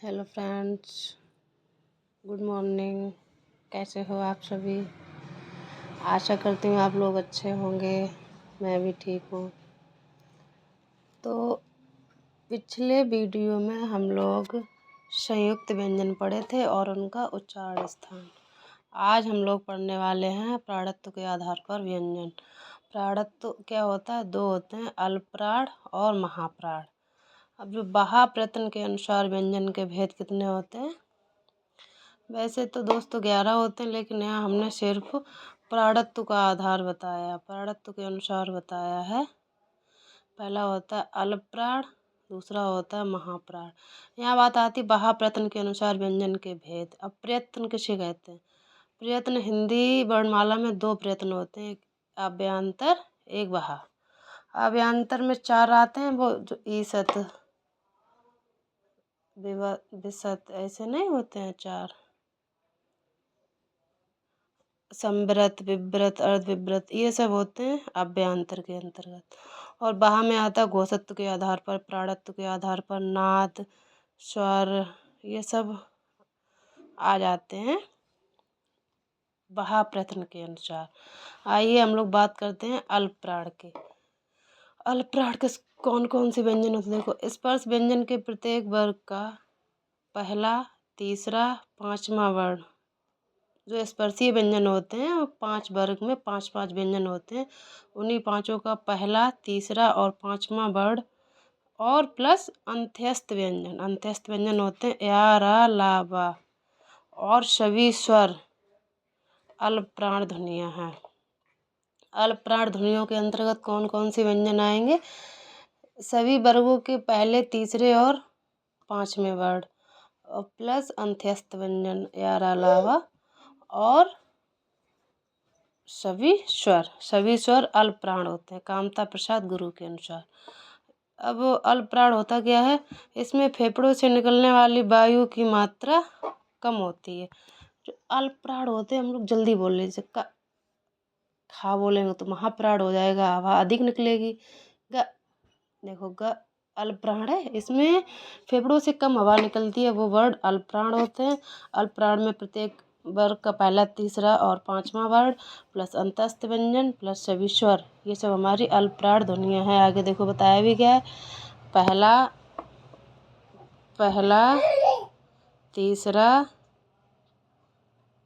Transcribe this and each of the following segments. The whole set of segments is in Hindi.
Hello friends, good morning. कैसे हो आप सभी? आशा करती हूँ आप लोग अच्छे होंगे। मैं भी ठीक हूँ। तो पिछले वीडियो में हम लोग संयुक्त व्यंजन पढ़े थे और उनका उच्चारण स्थान। आज हम लोग पढ़ने वाले हैं प्राणत्व के आधार पर व्यंजन। प्राणत्व क्या होता है? दो होते हैं, अल्पप्राण और महाप्राण। अब जो बहाप्रयत्न के अनुसार व्यंजन के भेद कितने होते हैं? वैसे तो दोस्तों 11 होते हैं, लेकिन यहाँ हमने सिर्फ प्राणत्व का आधार बताया, प्राणत्व के अनुसार बताया है। पहला होता है अल्पप्राण, दूसरा होता है महाप्राण। यहाँ बात आती बहाप्रयत्न के अनुसार व्यंजन के भेद। अब प्रयत्न किसे कहते हैं? प्रयत्न हिंदी वर्णमाला में दो प्रयत्न होते हैं, एक अव्ययांतर, एक बहा। अव्ययांतर में 4 आते हैं, वो जो ईसत, विसत ऐसे नहीं होते हैं 4, संवृत, विव्रत, अर्धविव्रत, ये सब होते हैं अव्ययांतर के अंतर्गत। और बहा में आता है घोषत्व के आधार पर, प्राणत्व के आधार पर, नाद, स्वर, ये सब आ जाते हैं बहाप्रयत्न के अनुसार। आइए हम लोग बात करते हैं अल्पप्राण के। अल्पप्राण के कौन कौन से व्यंजन होते हैं? देखो, स्पर्श व्यंजन के प्रत्येक वर्ग का पहला, तीसरा, पांचवा वर्ण, जो स्पर्शीय व्यंजन होते हैं वो 5 वर्ग में 5 व्यंजन होते हैं। उन्हीं पांचों का पहला, तीसरा और पांचवा वर्ण और प्लस अंत्यस्थ व्यंजन। अंत्यस्थ व्यंजन होते हैं या, रा, ला, बा और सभी स्वर अल्पप्राण ध्वनियाँ हैं। अल्पप्राण ध्वनियों के अंतर्गत कौन कौन से व्यंजन आएंगे? सभी वर्गों के पहले, तीसरे और पांचवें वर्ण और प्लस अंत्यस्थ व्यंजन या, रा, ला, बा और सभी स्वर अल्पप्राण होते हैं कामता प्रसाद गुरु के अनुसार। अब अल्पप्राण होता क्या है? इसमें फेफड़ों से निकलने वाली वायु की मात्रा कम होती है। जो अल्पप्राण होते हैं, हम लोग जल्दी बोल लें, जैसे खा बोलेंगे तो महाप्राण हो जाएगा, हवा अधिक निकलेगी। ग, देखो ग अल्पप्राण है, इसमें फेफड़ों से कम हवा निकलती है, वो वर्ड अल्पप्राण होते हैं। अल्पप्राण में प्रत्येक वर्ग का पहला, तीसरा और पांचवा वर्ण प्लस अंतस्थ व्यंजन प्लस सभी स्वर, ये सब हमारी अल्पप्राण ध्वनियाँ हैं। आगे देखो बताया भी गया है, पहला, तीसरा,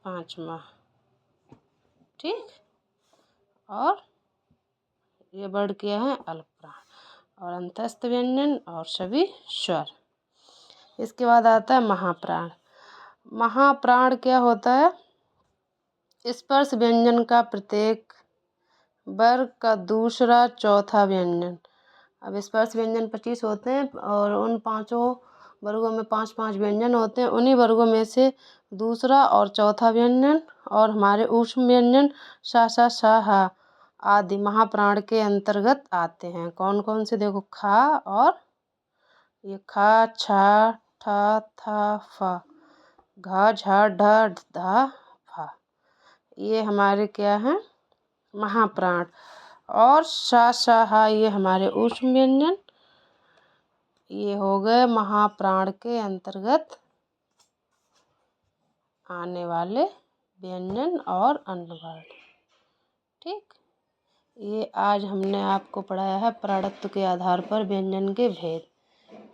पांचवा, ठीक। और ये वर्ड क्या है? अल्पप्राण और अंतस्थ व्यंजन और सभी स्वर। इसके बाद आता है महाप्राण। महाप्राण क्या होता है? स्पर्श व्यंजन का प्रत्येक वर्ग का दूसरा, चौथा व्यंजन। अब स्पर्श व्यंजन 25 होते हैं और उन पांचों वर्गों में 5 व्यंजन होते हैं। उन्हीं वर्गों में से दूसरा और चौथा व्यंजन और हमारे ऊष्म व्यंजन सा, सा, सा, हा आदि महाप्राण के अंतर्गत आते हैं। कौन कौन से? देखो, खा और ये खा, छा, ठा, था, फा, घा, झा, ढा, धा, फा, ये हमारे क्या हैं? महाप्राण। और सा, सा, हा ये हमारे ऊष्म व्यंजन। ये हो गए महाप्राण के अंतर्गत आने वाले व्यंजन और अन्नवर्ण, ठीक। ये आज हमने आपको पढ़ाया है प्राणत्व के आधार पर व्यंजन के भेद,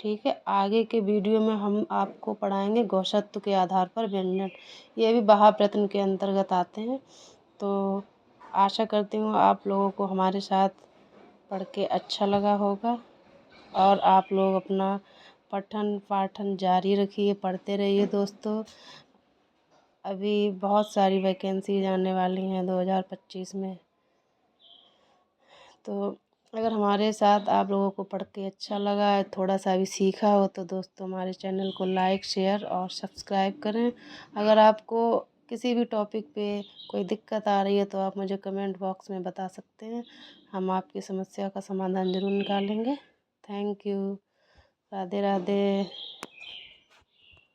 ठीक है। आगे के वीडियो में हम आपको पढ़ाएंगे घोषत्व के आधार पर व्यंजन, ये भी बहाप्रयत्न के अंतर्गत आते हैं। तो आशा करती हूँ आप लोगों को हमारे साथ पढ़ के अच्छा लगा होगा और आप लोग अपना पठन पाठन जारी रखिए, पढ़ते रहिए दोस्तों। अभी बहुत सारी वैकेंसी आने वाली हैं 2025 में, तो अगर हमारे साथ आप लोगों को पढ़ के अच्छा लगा है, थोड़ा सा भी सीखा हो, तो दोस्तों हमारे चैनल को लाइक, शेयर और सब्सक्राइब करें। अगर आपको किसी भी टॉपिक पे कोई दिक्कत आ रही है तो आप मुझे कमेंट बॉक्स में बता सकते हैं, हम आपकी समस्या का समाधान ज़रूर निकालेंगे। Thank you. राधे राधे।